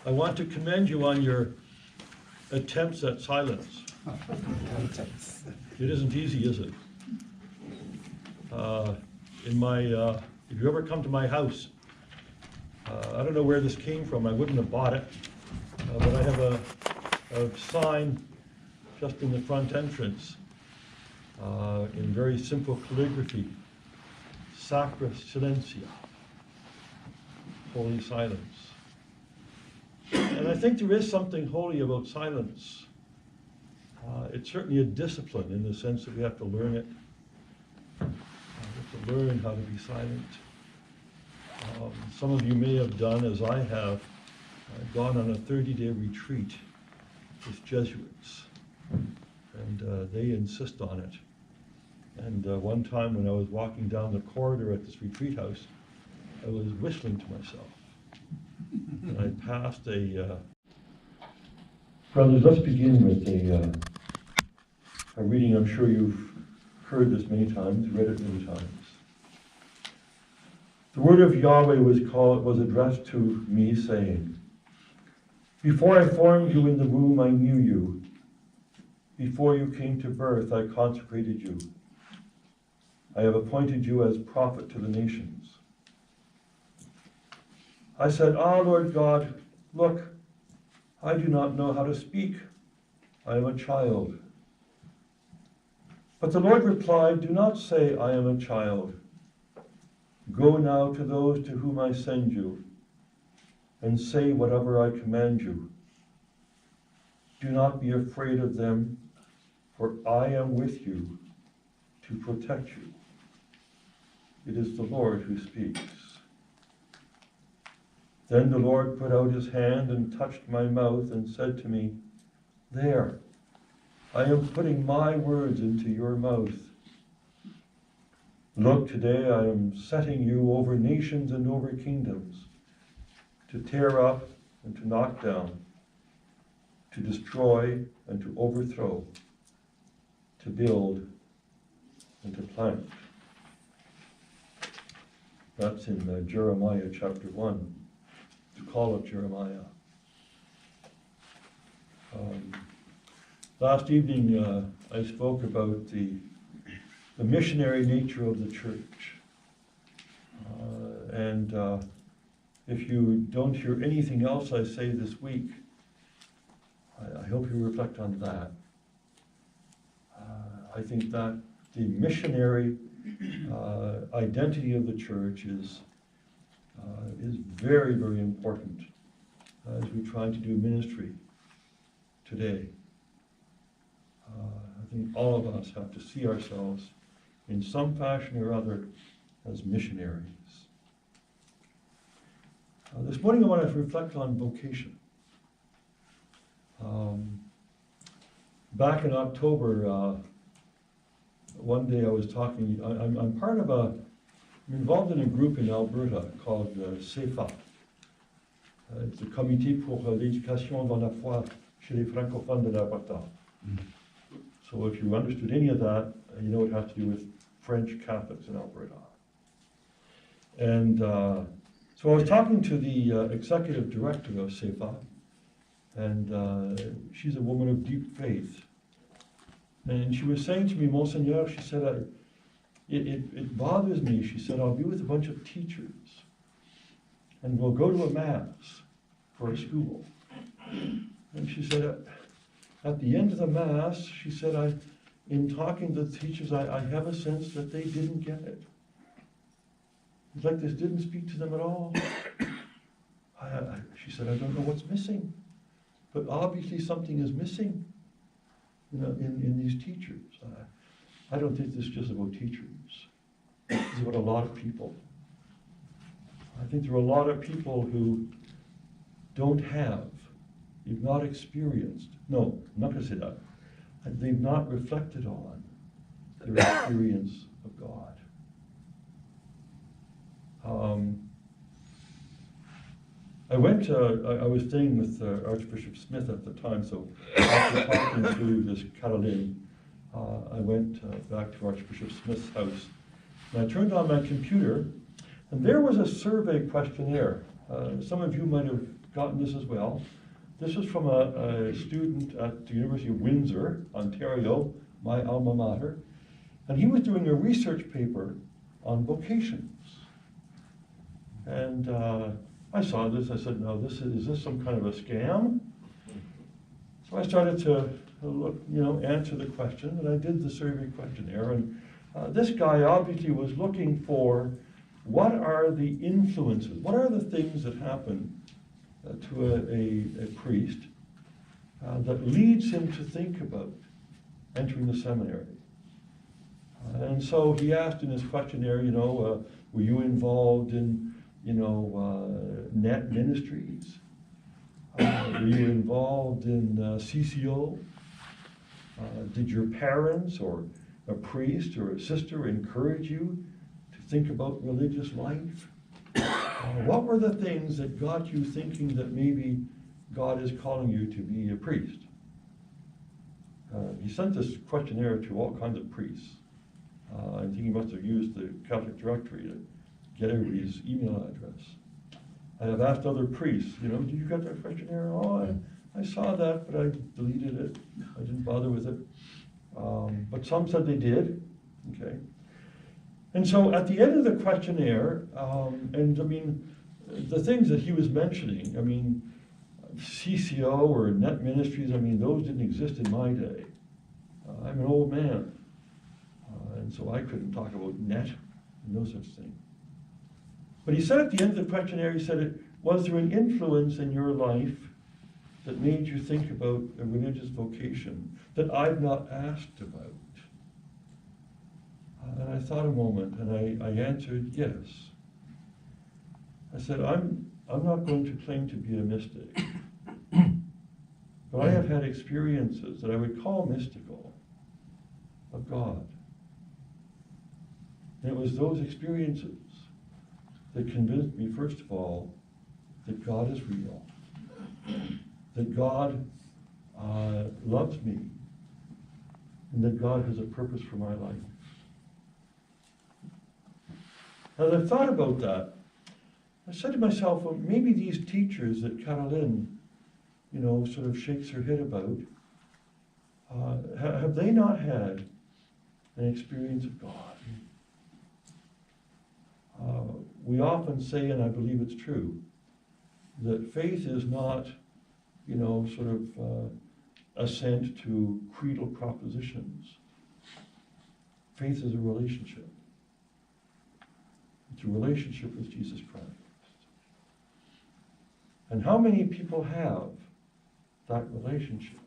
I want to commend you on your attempts at silence. It isn't easy, is it? If you ever come to my house, I don't know where this came from. I wouldn't have bought it, but I have a sign just in the front entrance in very simple calligraphy, Sacra Silentia, holy silence. And I think there is something holy about silence. It's certainly a discipline in the sense that we have to learn it. We have to learn how to be silent. Some of you may have done, as I have, gone on a 30-day retreat with Jesuits, and they insist on it. And one time when I was walking down the corridor at this retreat house, I was whistling to myself. And I passed a... Brothers, let's begin with a reading. I'm sure you've heard this many times, read it many times. The word of Yahweh was addressed to me, saying, "Before I formed you in the womb, I knew you. Before you came to birth, I consecrated you. I have appointed you as prophet to the nations." I said, "Ah, Lord God, look, I do not know how to speak. I am a child." But the Lord replied, "Do not say, I am a child. Go now to those to whom I send you, and say whatever I command you. Do not be afraid of them, for I am with you to protect you." It is the Lord who speaks. Then the Lord put out his hand and touched my mouth and said to me, "There, I am putting my words into your mouth. Look, today I am setting you over nations and over kingdoms, to tear up and to knock down, to destroy and to overthrow, to build and to plant." That's in Jeremiah chapter 1, the call of Jeremiah. Last evening I spoke about the missionary nature of the church. And if you don't hear anything else I say this week, I hope you reflect on that. I think that the missionary identity of the church is very, very important as we try to do ministry today. I think all of us have to see ourselves in some fashion or other as missionaries. This morning I want to reflect on vocation. Back in October, one day I was talking, I'm part of I'm involved in a group in Alberta called CEFA. It's the Comité pour l'éducation dans la foi chez les francophones de l'Alberta. So if you understood any of that, you know it has to do with French Catholics in Alberta. And so I was talking to the executive director of CEFA, and she's a woman of deep faith. And she was saying to me, "Monseigneur," she said, it bothers me. She said, "I'll be with a bunch of teachers, and we'll go to a mass for a school." And she said, at the end of the mass, she said, in talking to the teachers, I have a sense that they didn't get it. It's like this didn't speak to them at all. She said, "I don't know what's missing, but obviously something is missing, in these teachers." I don't think this is just about teachers. It's about a lot of people. I think there are a lot of people who you've not experienced. No, I'm not going to say that. They've not reflected on their experience of God. I was staying with Archbishop Smith at the time, so after talking to this Caroline, I went back to Archbishop Smith's house, and I turned on my computer, and there was a survey questionnaire. Some of you might have gotten this as well. This was from a student at the University of Windsor, Ontario, my alma mater, and he was doing a research paper on vocations. And I saw this, I said, no, is this some kind of a scam? So I started to look, answer the question, and I did the survey questionnaire, and this guy obviously was looking for what are the influences, what are the things that happen to a priest that leads him to think about entering the seminary. And so he asked in his questionnaire, were you involved in, net ministries? Were you involved in CCO? Did your parents or a priest or a sister encourage you to think about religious life? What were the things that got you thinking that maybe God is calling you to be a priest? He sent this questionnaire to all kinds of priests. I think he must have used the Catholic directory to get everybody's email address. I have asked other priests, did you get that questionnaire? Oh, I saw that, but I deleted it. I didn't bother with it. But some said they did. Okay. And so at the end of the questionnaire, the things that he was mentioning, CCO or net ministries, those didn't exist in my day. I'm an old man. And so I couldn't talk about net, no such thing. But he said at the end of the questionnaire, he said, was there an influence in your life that made you think about a religious vocation that I've not asked about? And I thought a moment, and I answered yes. I said, I'm not going to claim to be a mystic, but I have had experiences that I would call mystical of God. And it was those experiences that convinced me, first of all, that God is real, that God loves me, and that God has a purpose for my life. As I thought about that, I said to myself, well, maybe these teachers that Caroline, sort of shakes her head about, have they not had an experience of God? We often say, and I believe it's true, that faith is not, assent to creedal propositions. Faith is a relationship. It's a relationship with Jesus Christ. And how many people have that relationship?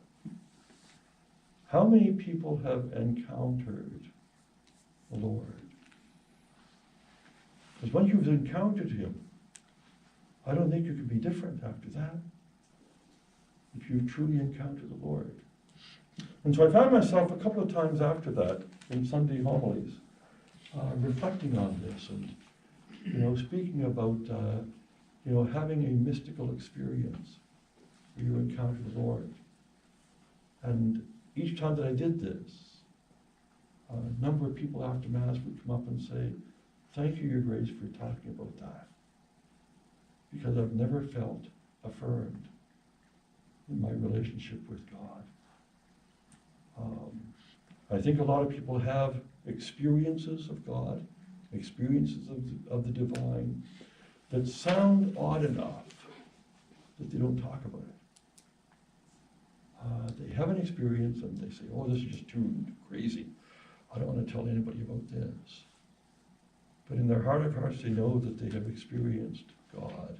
How many people have encountered the Lord? Because once you've encountered him, I don't think you can be different after that. If you've truly encountered the Lord. And so I found myself a couple of times after that in Sunday homilies reflecting on this and speaking about having a mystical experience where you encounter the Lord. And each time that I did this, a number of people after Mass would come up and say, "Thank you, Your Grace, for talking about that, because I've never felt affirmed in my relationship with God." I think a lot of people have experiences of God, experiences of the divine, that sound odd enough that they don't talk about it. They have an experience and they say, "Oh, this is just too crazy. I don't want to tell anybody about this." But in their heart of hearts, they know that they have experienced God.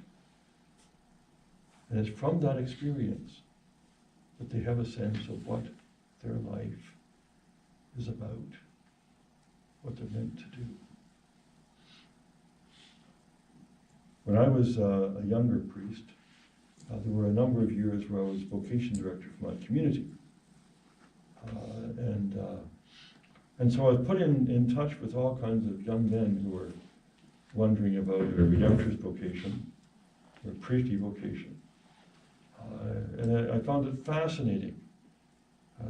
And it's from that experience that they have a sense of what their life is about, what they're meant to do. When I was a younger priest, there were a number of years where I was vocation director for my community. And so I was put in touch with all kinds of young men who were wondering about a redemptorist vocation, or a priestly vocation. And I found it fascinating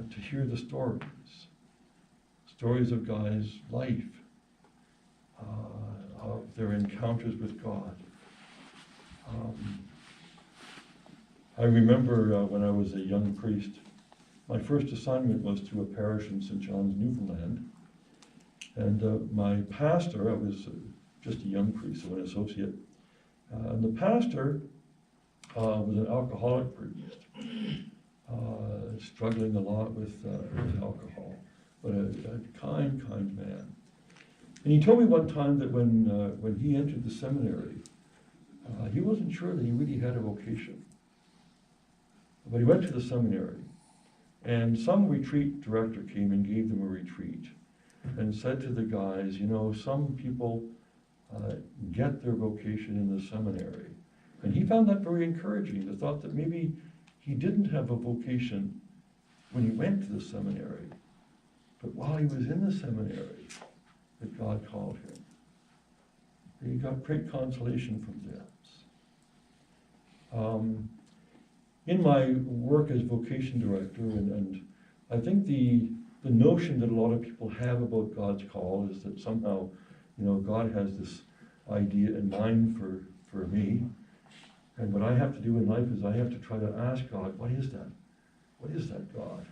to hear the stories of guys' life, of their encounters with God. I remember when I was a young priest, my first assignment was to a parish in St. John's, Newfoundland. And my pastor, I was just a young priest, so an associate, and the pastor was an alcoholic priest, struggling a lot with alcohol, but a kind man. And he told me one time that when he entered the seminary, he wasn't sure that he really had a vocation. But he went to the seminary, and some retreat director came and gave them a retreat and said to the guys, you know, some people get their vocation in the seminary. And he found that very encouraging, the thought that maybe he didn't have a vocation when he went to the seminary, but while he was in the seminary, that God called him. And he got great consolation from this. In my work as vocation director, and I think the notion that a lot of people have about God's call is that somehow, you know, God has this idea in mind for me, and what I have to do in life is I have to try to ask God, what is that? What is that, God?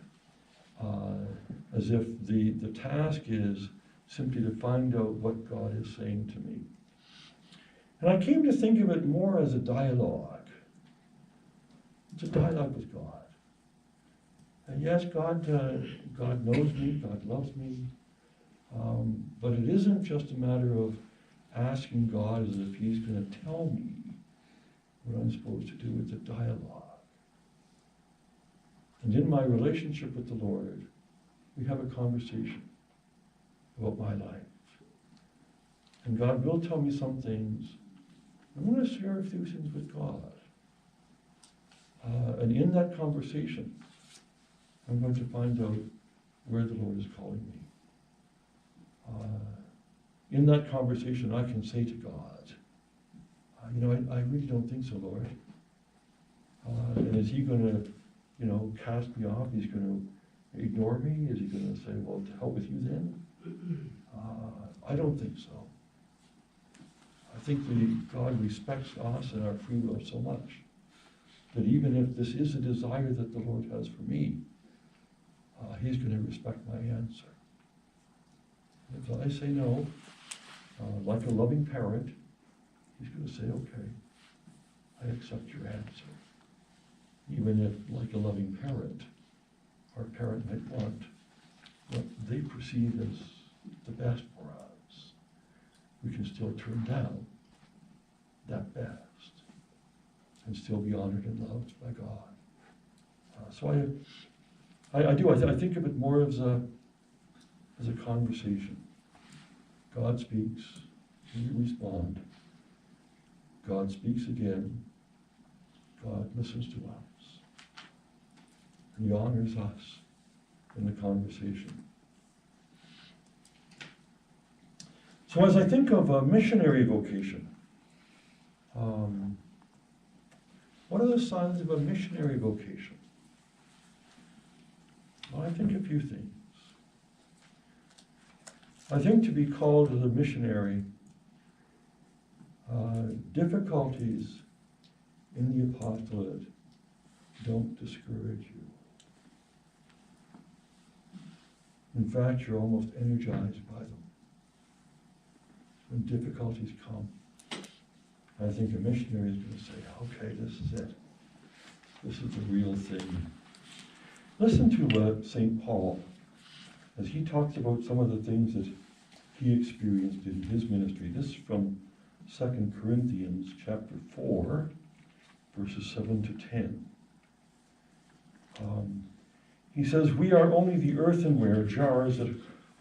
As if the task is simply to find out what God is saying to me. And I came to think of it more as a dialogue. It's a dialogue with God. And yes, God knows me, God loves me, but it isn't just a matter of asking God as if He's going to tell me what I'm supposed to do. It's a dialogue. And in my relationship with the Lord, we have a conversation about my life. And God will tell me some things. I'm going to share a few things with God. And in that conversation, I'm going to find out where the Lord is calling me. In that conversation, I can say to God, you know, I really don't think so, Lord. And is He going to, you know, cast me off? He's going to ignore me? Is He going to say, well, to hell with you then? I don't think so. I think that God respects us and our free will so much that even if this is a desire that the Lord has for me, He's going to respect my answer. If I say no, like a loving parent, He's going to say, okay, I accept your answer. Even if, like a loving parent, our parent might want what they perceive as the best for us, we can still turn down that best and still be honored and loved by God. So I think of it more as a conversation. God speaks, we respond. God speaks again. God listens to us. And He honors us in the conversation. So as I think of a missionary vocation, what are the signs of a missionary vocation? Well, I think a few things. I think to be called as a missionary, difficulties in the apostolate don't discourage you. In fact, you're almost energized by them. When difficulties come, I think a missionary is going to say, okay, this is it. This is the real thing. Listen to St. Paul as he talks about some of the things that he experienced in his ministry. This is from 2 Corinthians chapter 4, verses 7 to 10. He says, we are only the earthenware jars that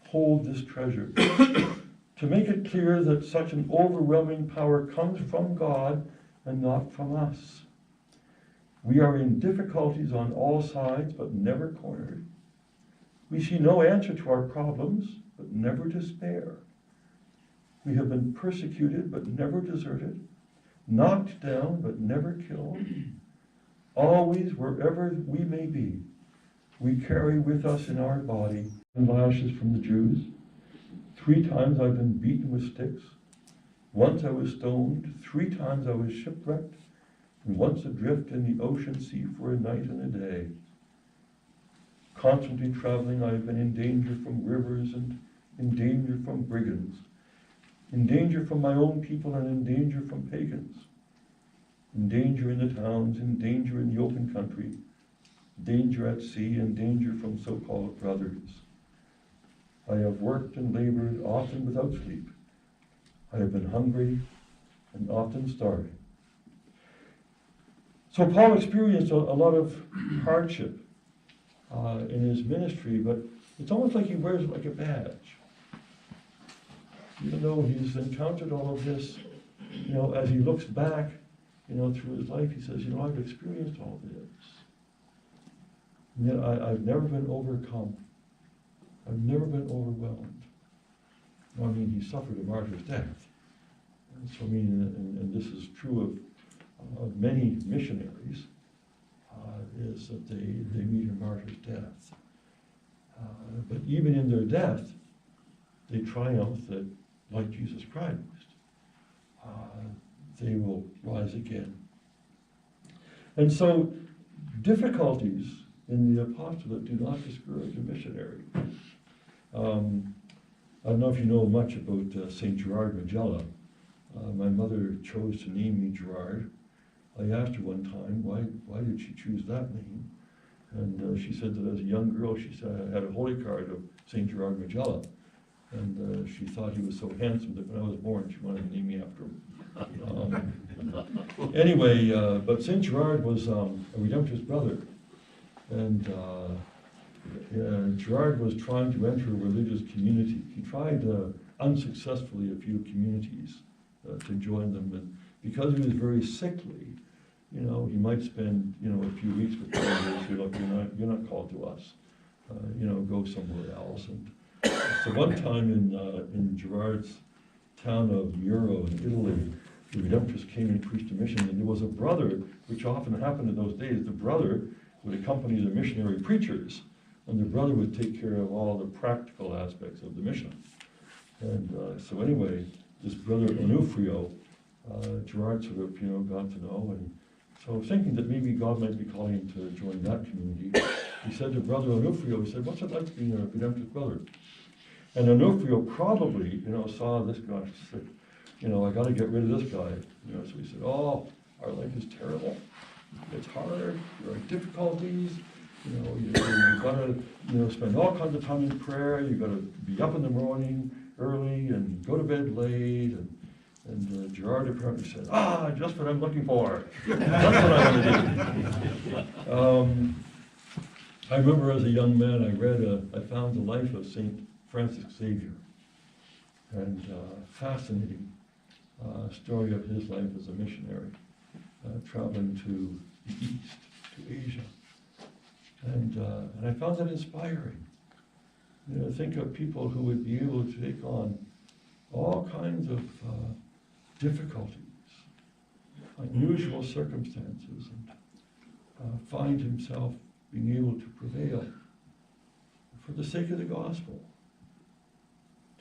hold this treasure. To make it clear that such an overwhelming power comes from God and not from us. We are in difficulties on all sides, but never cornered. We see no answer to our problems, but never despair. We have been persecuted, but never deserted. Knocked down, but never killed. Always, wherever we may be, we carry with us in our body lashes from the Jews. 3 times I've been beaten with sticks. Once I was stoned. 3 times I was shipwrecked. and once adrift in the ocean sea for a night and a day. Constantly traveling, I have been in danger from rivers and in danger from brigands, in danger from my own people and in danger from pagans, in danger in the towns, in danger in the open country, danger at sea and danger from so-called brothers. I have worked and labored, often without sleep. I have been hungry and often starving. So Paul experienced a lot of hardship in his ministry, but it's almost like he wears it like a badge. Even though he's encountered all of this, as he looks back, through his life, he says, I've experienced all this. And yet I've never been overcome. I've never been overwhelmed. He suffered a martyr's death. And so, and this is true of many missionaries, is that they meet a martyr's death. But even in their death, they triumph that, like Jesus Christ, they will rise again. And so, difficulties in the apostolate do not discourage a missionary. I don't know if you know much about St. Gerard-Magella. My mother chose to name me Gerard. I asked her one time, why did she choose that name? And she said that as a young girl, she said I had a holy card of St. Gerard-Magella. And she thought he was so handsome that when I was born, she wanted to name me after him. Anyway, but St. Gerard was a Redemptorist brother. And Gerard was trying to enter a religious community. He tried unsuccessfully a few communities to join them. And because he was very sickly, he might spend, a few weeks with them and say, look, you're not called to us. Go somewhere else. And so one time in Gerard's town of Muro in Italy, the Redemptorists came and preached a mission, and there was a brother, which often happened in those days. The brother would accompany the missionary preachers, and the brother would take care of all the practical aspects of the mission. And so anyway, this brother Onufrio, Gerard sort of, got to know, and so thinking that maybe God might be calling him to join that community, he said to Brother Onufrio, he said, what's it like being a Redemptorist brother? And Onufrio probably, saw this guy, said, I got to get rid of this guy. So he said, oh, our life is terrible. It's hard. There are difficulties. You've got to, spend all kinds of time in prayer. You've got to be up in the morning early and go to bed late. And Gerard apparently said, just what I'm looking for. That's what I want to do. I remember as a young man, I found the life of St. Francis Xavier. And fascinating story of his life as a missionary, traveling to the East, to Asia. And I found that inspiring. Think of people who would be able to take on all kinds of difficulties, unusual circumstances, and find himself being able to prevail for the sake of the gospel,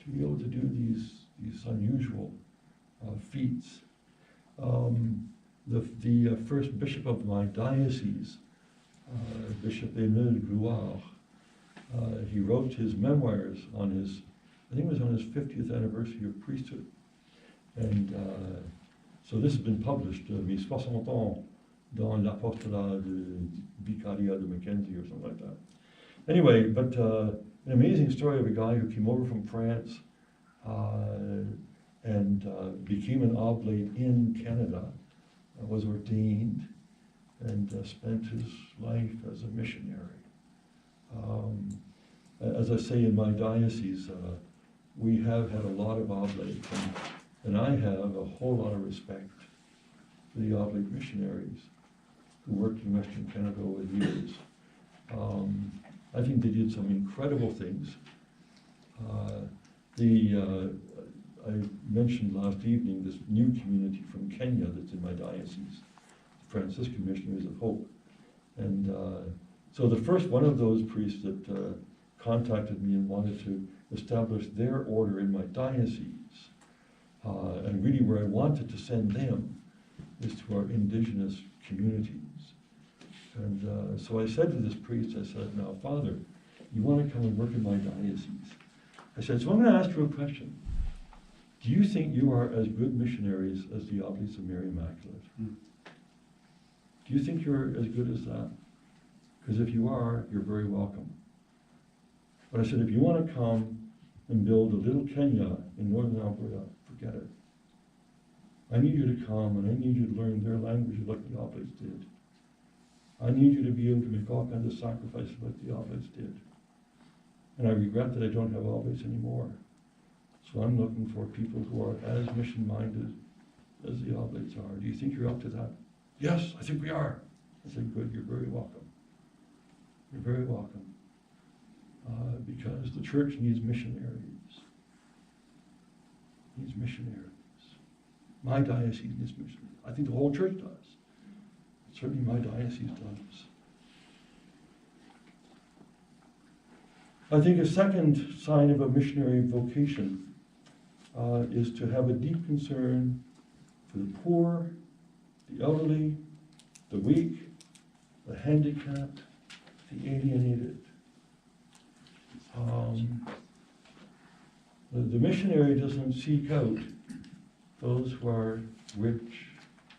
to be able to do these unusual feats. The first bishop of my diocese, Bishop Emile Grouard, he wrote his memoirs on his, I think it was on his 50th anniversary of priesthood. And so this has been published, mes 60 ans dans l'apostolat de Vicaria de Mackenzie or something like that. Anyway, but an amazing story of a guy who came over from France and became an oblate in Canada, was ordained, and spent his life as a missionary. As I say, in my diocese, we have had a lot of oblates, and I have a whole lot of respect for the oblate missionaries who worked in Western Canada over the years. I think they did some incredible things. I mentioned last evening this new community from Kenya that's in my diocese, the Franciscan Missionaries of Hope. And so the first one of those priests that contacted me and wanted to establish their order in my diocese, and really where I wanted to send them, is to our indigenous communities. And so I said to this priest, I said, now, Father, you want to come and work in my diocese? I said, so I'm going to ask you a question. Do you think you are as good missionaries as the Oblates of Mary Immaculate? Do you think you're as good as that? Because if you are, you're very welcome. But I said, if you want to come and build a little Kenya in northern Alberta, forget it. I need you to come and I need you to learn their language like the Oblates did. I need you to be able to make all kinds of sacrifices like the Oblates did. And I regret that I don't have Oblates anymore. So I'm looking for people who are as mission-minded as the Oblates are. Do you think you're up to that? Yes, I think we are. I said, good, you're very welcome. You're very welcome. Because the church needs missionaries. Needs missionaries. My diocese needs missionaries. I think the whole church does. Certainly my diocese does. I think a second sign of a missionary vocation is to have a deep concern for the poor, the elderly, the weak, the handicapped, the alienated. The missionary doesn't seek out those who are rich,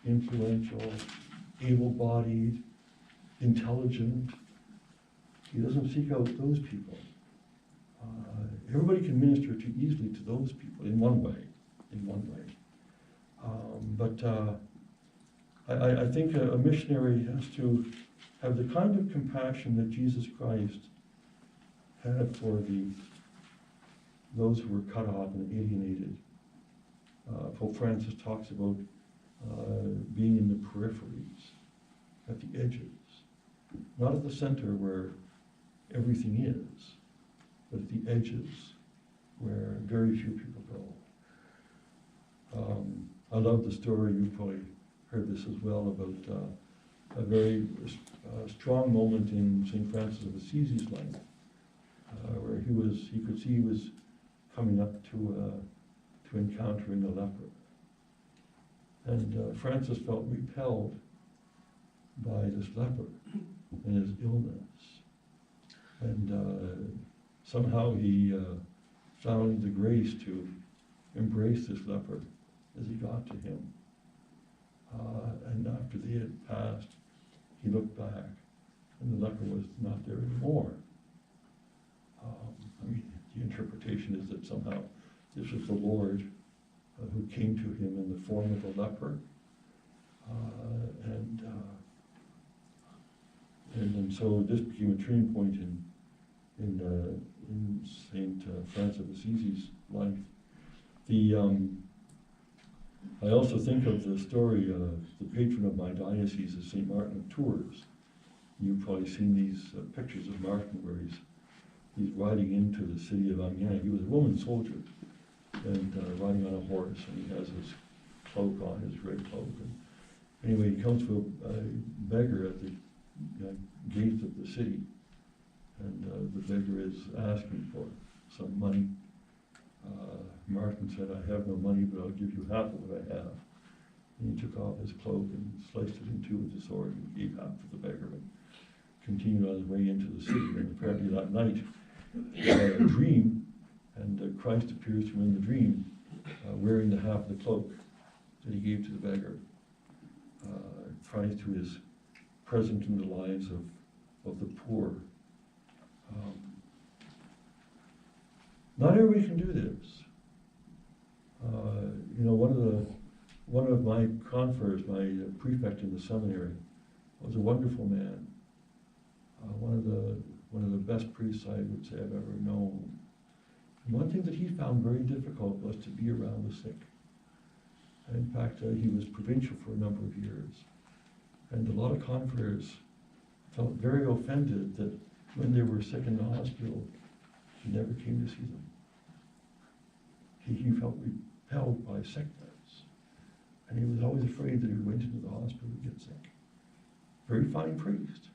influential, able-bodied, intelligent. He doesn't seek out those people. Everybody can minister too easily to those people in one way, I think a missionary has to have the kind of compassion that Jesus Christ had for those who were cut off and alienated. Pope Francis talks about being in the peripheries, at the edges, not at the center where everything is, but at the edges where very few people go. I love the story, you've probably heard this as well, about a very strong moment in St. Francis of Assisi's life, where he could see he was coming up to encountering a leper. And Francis felt repelled by this leper and his illness. And somehow he found the grace to embrace this leper as he got to him. And after they had passed, he looked back and the leper was not there anymore. The interpretation is that somehow this was the Lord who came to him in the form of a leper. And so this became a turning point in St. Francis of Assisi's life. I also think of the story of the patron of my diocese is St. Martin of Tours. You've probably seen these pictures of Martin where he's riding into the city of Amiens. He was a Roman soldier and riding on a horse, and he has his cloak on, his red cloak. And anyway, he comes to a beggar at the gates of the city, and the beggar is asking for some money. Martin said, I have no money, but I'll give you half of what I have. And he took off his cloak and sliced it in two with his sword and gave half to the beggar and continued on his way into the city. And apparently that night, he had a dream, and Christ appears to him in the dream, wearing the half of the cloak that he gave to the beggar. Christ, who is present in the lives of the poor. Not everybody can do this. One of my confreres, my prefect in the seminary, was a wonderful man. One of the best priests I would say I've ever known. And one thing that he found very difficult was to be around the sick. In fact, he was provincial for a number of years. And a lot of confreres felt very offended that when they were sick in the hospital, he never came to see them. He felt repelled by sickness. And he was always afraid that if he went into the hospital, he'd get sick. Very fine priest,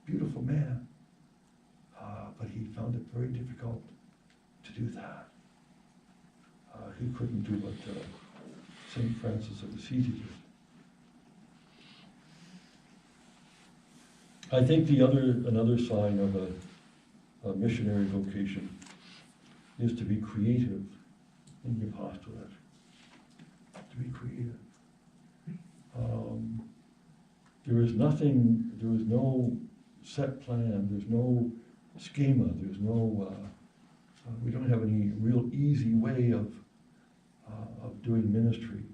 beautiful man. But he found it very difficult to do that. He couldn't do what St. Francis of Assisi did. I think another sign of a missionary vocation is to be creative in the apostolate. To be creative. There is no set plan, there's no schema, there's no, we don't have any real easy way of doing ministry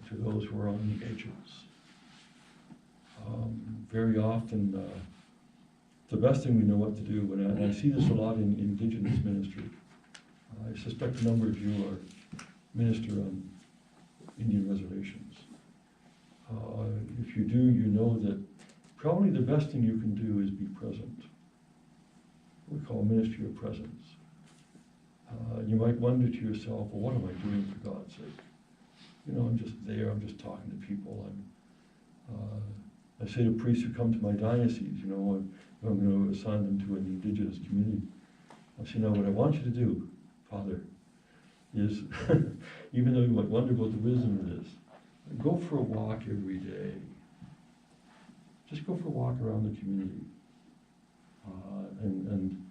to those who are on the edges. Very often, the best thing we know what to do, and I see this a lot in Indigenous ministry. I suspect a number of you are minister on Indian reservations. If you do, you know that probably the best thing you can do is be present. We call ministry of presence. You might wonder to yourself, well, what am I doing for God's sake? You know, I'm just there, I'm just talking to people. I say to priests who come to my diocese, you know, I'm going to assign them to an Indigenous community. I say, no, what I want you to do, Father, is, even though you might wonder about the wisdom of this, go for a walk every day. Just go for a walk around the community. And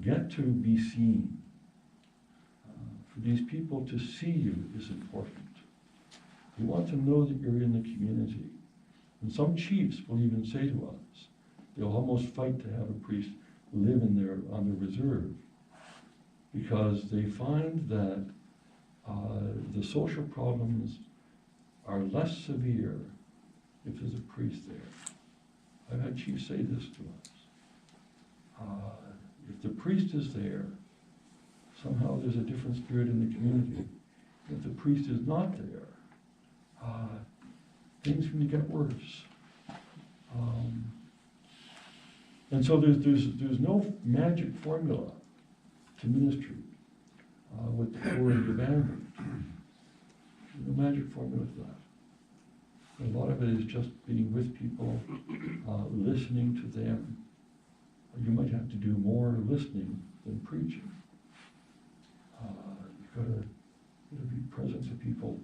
get to be seen. For these people to see you is important. They want to know that you're in the community. And some chiefs will even say to us, they'll almost fight to have a priest live on their reserve, because they find that the social problems are less severe if there's a priest there. I've had chiefs say this to us. If the priest is there, somehow there's a different spirit in the community. If the priest is not there, things can get worse. And so there's no magic formula to ministry with the poor and the abandoned. There's no magic formula for that. A lot of it is just being with people, listening to them. You might have to do more listening than preaching. You've got to be present to people.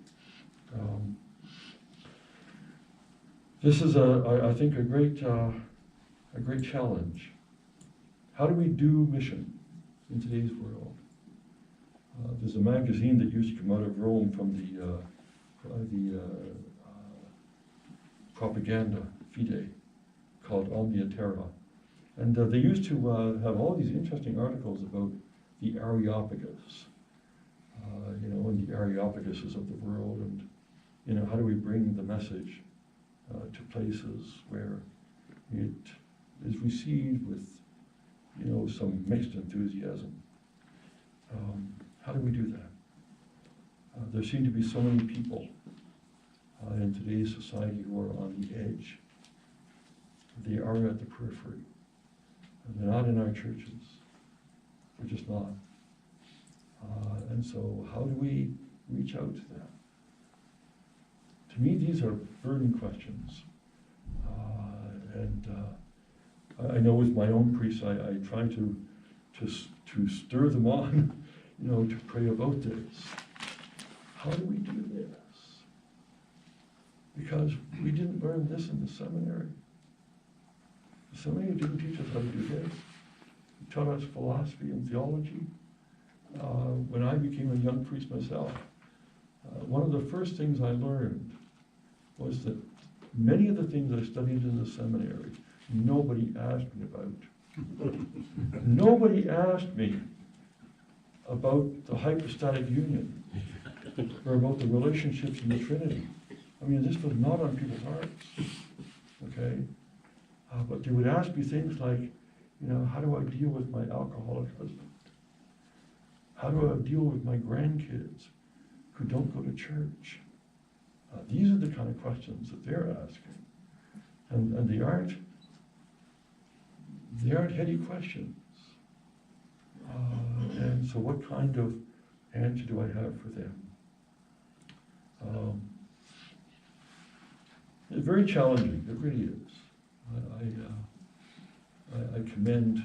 This is I think a great challenge. How do we do mission in today's world? There's a magazine that used to come out of Rome from the propaganda fide called Omnia Terra. And they used to have all these interesting articles about the Areopagus, you know, and the Areopaguses of the world, and, you know, how do we bring the message to places where it is received with, you know, some mixed enthusiasm. How do we do that? There seem to be so many people in today's society who are on the edge. They are at the periphery. They're not in our churches. They're just not. And so how do we reach out to them? To me, these are burning questions. I know with my own priests, I try to stir them on, you know, to pray about this. How do we do this? Because we didn't learn this in the seminary. The seminary didn't teach us how to do this. It taught us philosophy and theology. When I became a young priest myself, one of the first things I learned was that many of the things I studied in the seminary, nobody asked me about. Nobody asked me about the hypostatic union or about the relationships in the Trinity. I mean, this was not on people's hearts, okay? But they would ask me things like, you know, how do I deal with my alcoholic husband? How do I deal with my grandkids who don't go to church? These are the kind of questions that they're asking. And they aren't heady questions. And so what kind of answer do I have for them? It's very challenging, it really is. I commend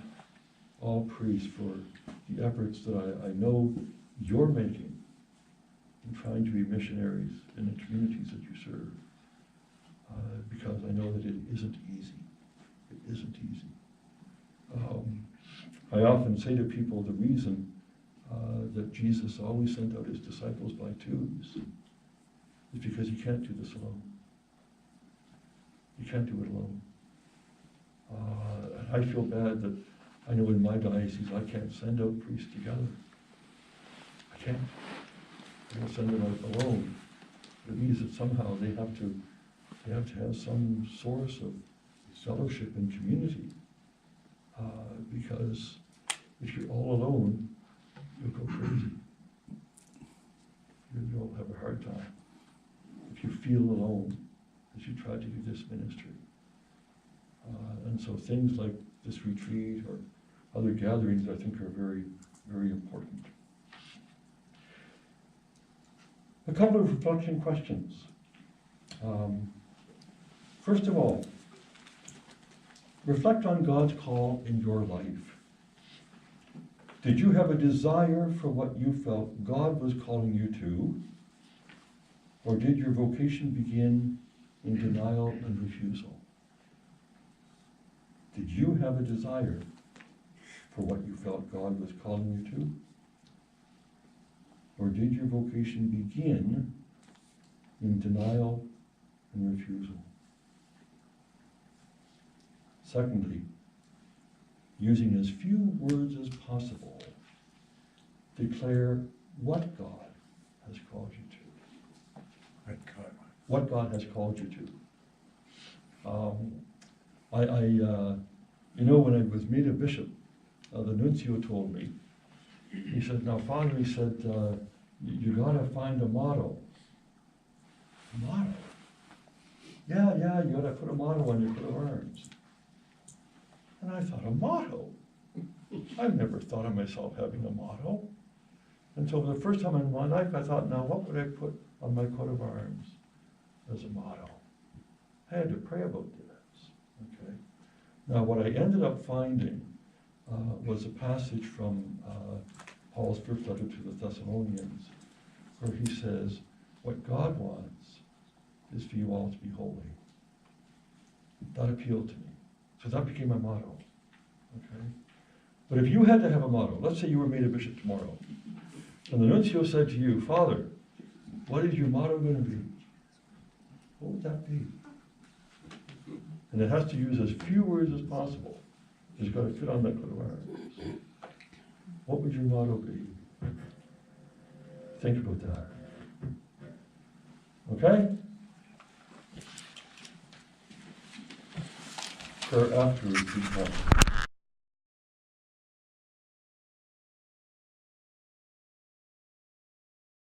all priests for the efforts that I know you're making in trying to be missionaries in the communities that you serve. because I know that it isn't easy. It isn't easy. I often say to people the reason that Jesus always sent out his disciples by twos is because he can't do this alone. He can't do it alone. And I feel bad that I know in my diocese I can't send out priests together. I can't. I don't send them out alone. It means that somehow they have to have some source of fellowship and community. Because if you're all alone, you'll go crazy. You'll have a hard time. If you feel alone as you try to do this ministry. And so things like this retreat or other gatherings I think are very, very important. A couple of reflection questions. First of all, reflect on God's call in your life. Did you have a desire for what you felt God was calling you to? Or did your vocation begin in denial and refusal? Did you have a desire for what you felt God was calling you to? Or did your vocation begin in denial and refusal? Secondly, using as few words as possible, declare what God has called you to. What God has called you to. When I was made a bishop, the nuncio told me, he said, now Father, he said, you gotta find a motto. A motto? Yeah, you gotta put a motto on your coat of arms. And I thought, a motto? I've never thought of myself having a motto. And so for the first time in my life, I thought, now what would I put on my coat of arms as a motto? I had to pray about this, okay? Now what I ended up finding was a passage from Paul's first letter to the Thessalonians, where he says, what God wants is for you all to be holy. That appealed to me. So that became my motto, okay? But if you had to have a motto, let's say you were made a bishop tomorrow, and the nuncio said to you, Father, what is your motto going to be? What would that be? And it has to use as few words as possible. It's got to fit on that coat of arms. What would your motto be? Think about that. Okay? Prayer afterwards, please.